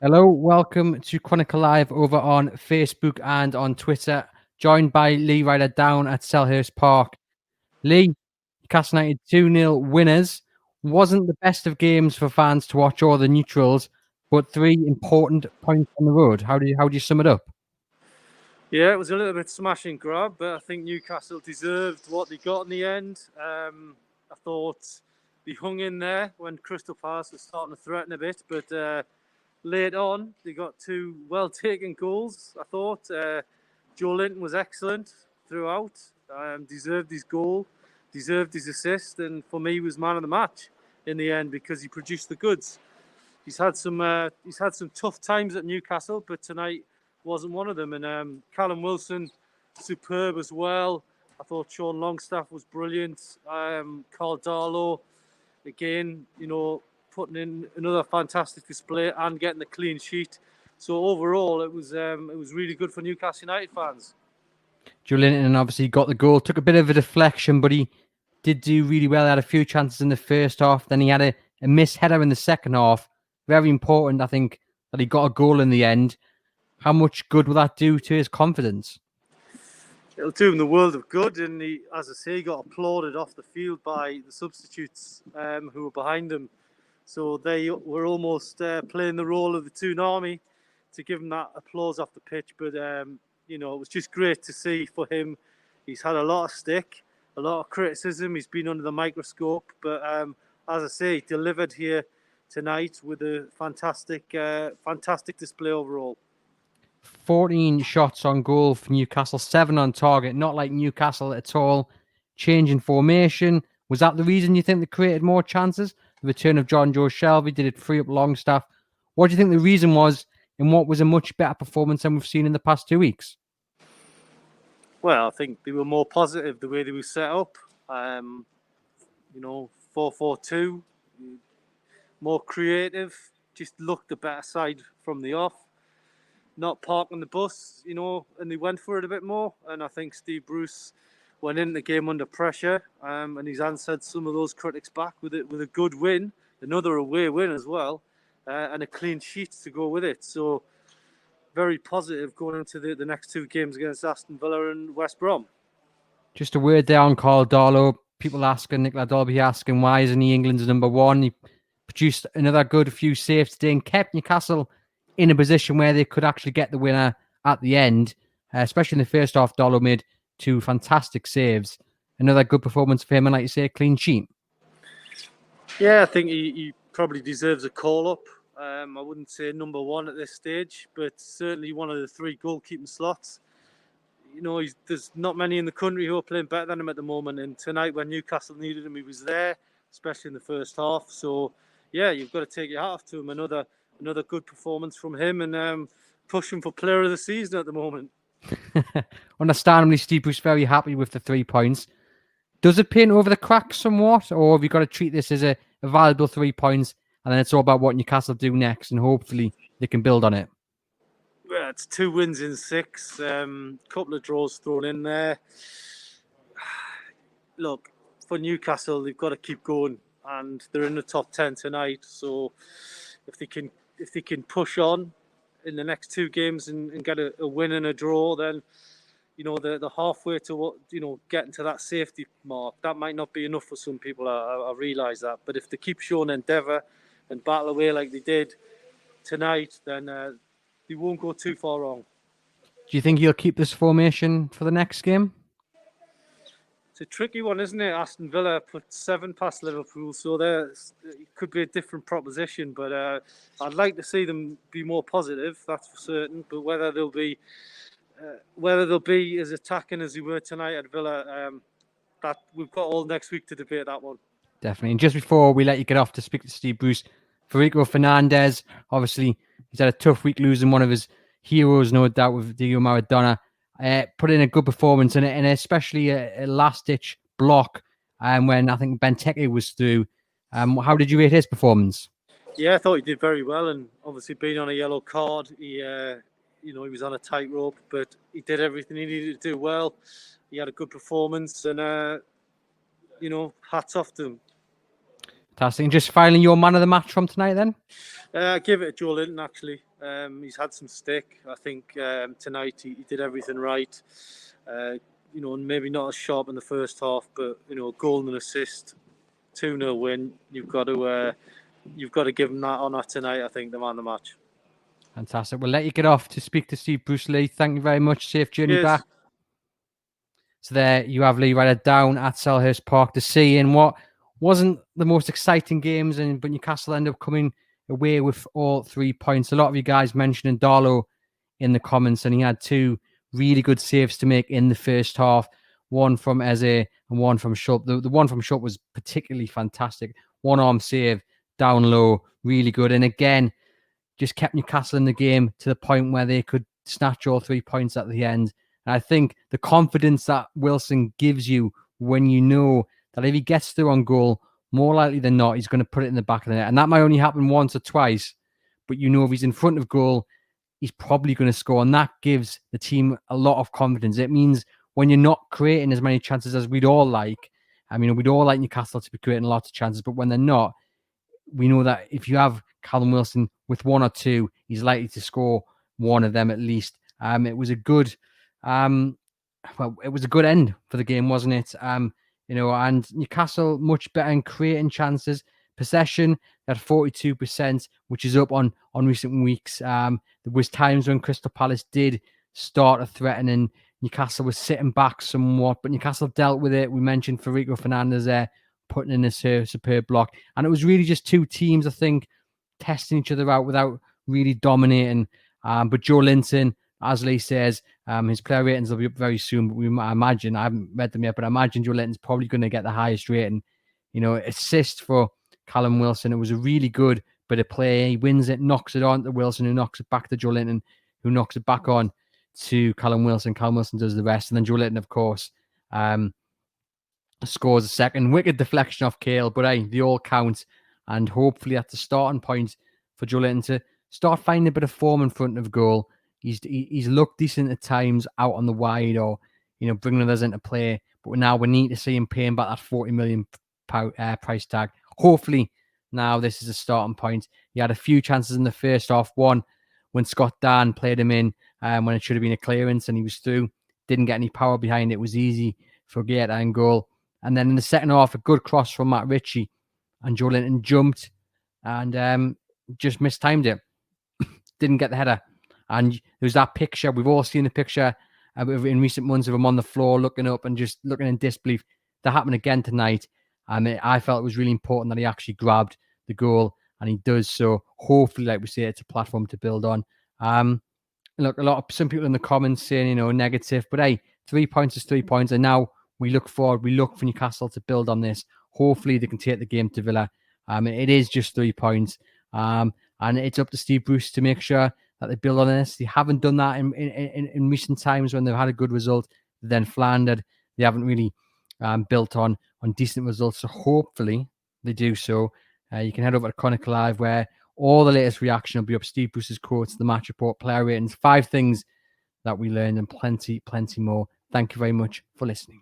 Hello, welcome to Chronicle Live over on Facebook and on Twitter. Joined by Lee Ryder down at Selhurst Park. Lee, Newcastle United 2-0 winners. Wasn't the best of games for fans to watch, or the neutrals, but 3 important points on the road. How do you sum it up? Yeah, it was a little bit smash and grab, but I think Newcastle deserved what they got in the end. I thought they hung in there when Crystal Palace was starting to threaten a bit, but late on they got 2 well-taken goals. I thought Joelinton was excellent throughout, deserved his goal, deserved his assist, and for me was man of the match in the end because he produced the goods. He's had some tough times at Newcastle, but tonight wasn't one of them. And Callum Wilson, superb as well. I thought Sean Longstaff was brilliant. Carl Darlow, again, putting in another fantastic display and getting the clean sheet. So overall, it was really good for Newcastle United fans. Joelinton obviously got the goal, took a bit of a deflection, but he did do really well. He had a few chances in the first half. Then he had a missed header in the second half. Very important, I think, that he got a goal in the end. How much good will that do to his confidence? It'll do him the world of good, and he, as I say, he got applauded off the field by the substitutes who were behind him. So they were almost playing the role of the tsunami to give him that applause off the pitch. But it was just great to see for him. He's had a lot of stick, a lot of criticism. He's been under the microscope, but as I say, he delivered here tonight with a fantastic display overall. 14 shots on goal for Newcastle, 7 on target. Not like Newcastle at all. Changing formation. Was that the reason you think they created more chances? The return of John Joe Shelby, did it free up Longstaff? What do you think the reason was, and what was a much better performance than we've seen in the past 2 weeks? Well, I think they were more positive the way they were set up. 4-4-2, more creative, just looked the better side from the off. Not parking the bus, and they went for it a bit more. And I think Steve Bruce went into the game under pressure, and he's answered some of those critics back with a good win, another away win as well, and a clean sheet to go with it. So very positive going into the next 2 games against Aston Villa and West Brom. Just a word there on Carl Darlow. People asking, Nicola Dolby asking, why isn't he England's number 1? He produced another good few saves today and kept Newcastle in a position where they could actually get the winner at the end, especially in the first half. Darlow made 2 fantastic saves. Another good performance for him, and like you say, a clean sheet. Yeah, I think he probably deserves a call-up. I wouldn't say number 1 at this stage, but certainly one of the 3 goalkeeping slots. There's not many in the country who are playing better than him at the moment, and tonight when Newcastle needed him, he was there, especially in the first half. So, yeah, you've got to take your hat off to him. Another good performance from him, and pushing for player of the season at the moment. Understandably, Steve Bruce very happy with the 3 points. Does it paint over the cracks somewhat, or have you got to treat this as a valuable 3 points, and then it's all about what Newcastle do next, and hopefully they can build on it? Well, it's 2 wins in 6, couple of draws thrown in there. Look, for Newcastle, they've got to keep going, and they're in the top 10 tonight. So if they can push on in the next 2 games and get a win and a draw, then they're halfway to getting to that safety mark. That might not be enough for some people. I realise that, but if they keep showing endeavour and battle away like they did tonight, then they won't go too far wrong. Do you think he'll keep this formation for the next game? It's a tricky one, isn't it? Aston Villa put 7 past Liverpool, so it could be a different proposition. But I'd like to see them be more positive, that's for certain. But whether they'll be as attacking as they were tonight at Villa, that we've got all next week to debate that one. Definitely. And just before we let you get off to speak to Steve Bruce, Federico Fernandez, obviously, he's had a tough week losing one of his heroes, no doubt, with Diego Maradona. Put in a good performance, and especially a last-ditch block when I think Benteke was through. How did you rate his performance? Yeah, I thought he did very well, and obviously being on a yellow card, he was on a tightrope, but he did everything he needed to do well. He had a good performance, and hats off to him. Fantastic. And just finally, your man of the match from tonight, then? I give it to Joelinton, actually. He's had some stick. I think tonight he did everything right. And maybe not as sharp in the first half, but goal and assist, 2-0 win. You've got to give him that honour tonight. I think the man of the match. Fantastic. We'll let you get off to speak to Steve Bruce Lee. Thank you very much. Safe journey back. So there you have Lee Ryder down at Selhurst Park to see in what wasn't the most exciting games, but Newcastle ended up coming away with all 3 points. A lot of you guys mentioned Darlow in the comments, and he had 2 really good saves to make in the first half. One from Eze and one from Schultz. The one from Schultz was particularly fantastic. One-arm save, down low, really good. And again, just kept Newcastle in the game to the point where they could snatch all 3 points at the end. And I think the confidence that Wilson gives you when you know that if he gets through on goal, more likely than not, he's going to put it in the back of the net. And that might only happen once or twice, but if he's in front of goal, he's probably going to score. And that gives the team a lot of confidence. It means when you're not creating as many chances as we'd all like, we'd all like Newcastle to be creating lots of chances, but when they're not, we know that if you have Callum Wilson with 1 or 2, he's likely to score one of them at least. It was a good, it was a good end for the game, wasn't it? And Newcastle much better in creating chances. Possession at 42%, which is up on recent weeks. There was times when Crystal Palace did start a threat, and Newcastle was sitting back somewhat, but Newcastle dealt with it. We mentioned Federico Fernandez there, putting in a superb block. And it was really just 2 teams, I think, testing each other out without really dominating. But Joelinton, as Lee says, his player ratings will be up very soon. But I imagine, I haven't read them yet, but I imagine Joelinton's probably going to get the highest rating. Assist for Callum Wilson. It was a really good bit of play. He wins it, knocks it on to Wilson, who knocks it back to Joelinton, who knocks it back on to Callum Wilson. Callum Wilson does the rest. And then Joelinton, of course, scores a second. Wicked deflection off Kale, but hey, they all count. And hopefully that's the starting point for Joelinton to start finding a bit of form in front of goal. He's looked decent at times out on the wide, or bringing others into play. But now we need to see him paying back that 40 million price tag. Hopefully now this is a starting point. He had a few chances in the first half. One when Scott Dan played him in when it should have been a clearance and he was through. Didn't get any power behind it. It was easy for Guetta and goal. And then in the second half, a good cross from Matt Ritchie, and Joelinton jumped and just mistimed it. Didn't get the header. And there was that picture. We've all seen the picture in recent months of him on the floor looking up and just looking in disbelief. That happened again tonight. I felt it was really important that he actually grabbed the goal, and he does so. Hopefully, like we say, it's a platform to build on. Look, some people in the comments saying, negative, but hey, 3 points is 3 points. And now we look forward. We look for Newcastle to build on this. Hopefully, they can take the game to Villa. It is just 3 points. And it's up to Steve Bruce to make sure that they build on this. They haven't done that in recent times when they've had a good result, then floundered. They haven't really built on decent results. So hopefully they do so. You can head over to Chronicle Live, where all the latest reaction will be up. Steve Bruce's quotes, the match report, player ratings, 5 things that we learned, and plenty more. Thank you very much for listening.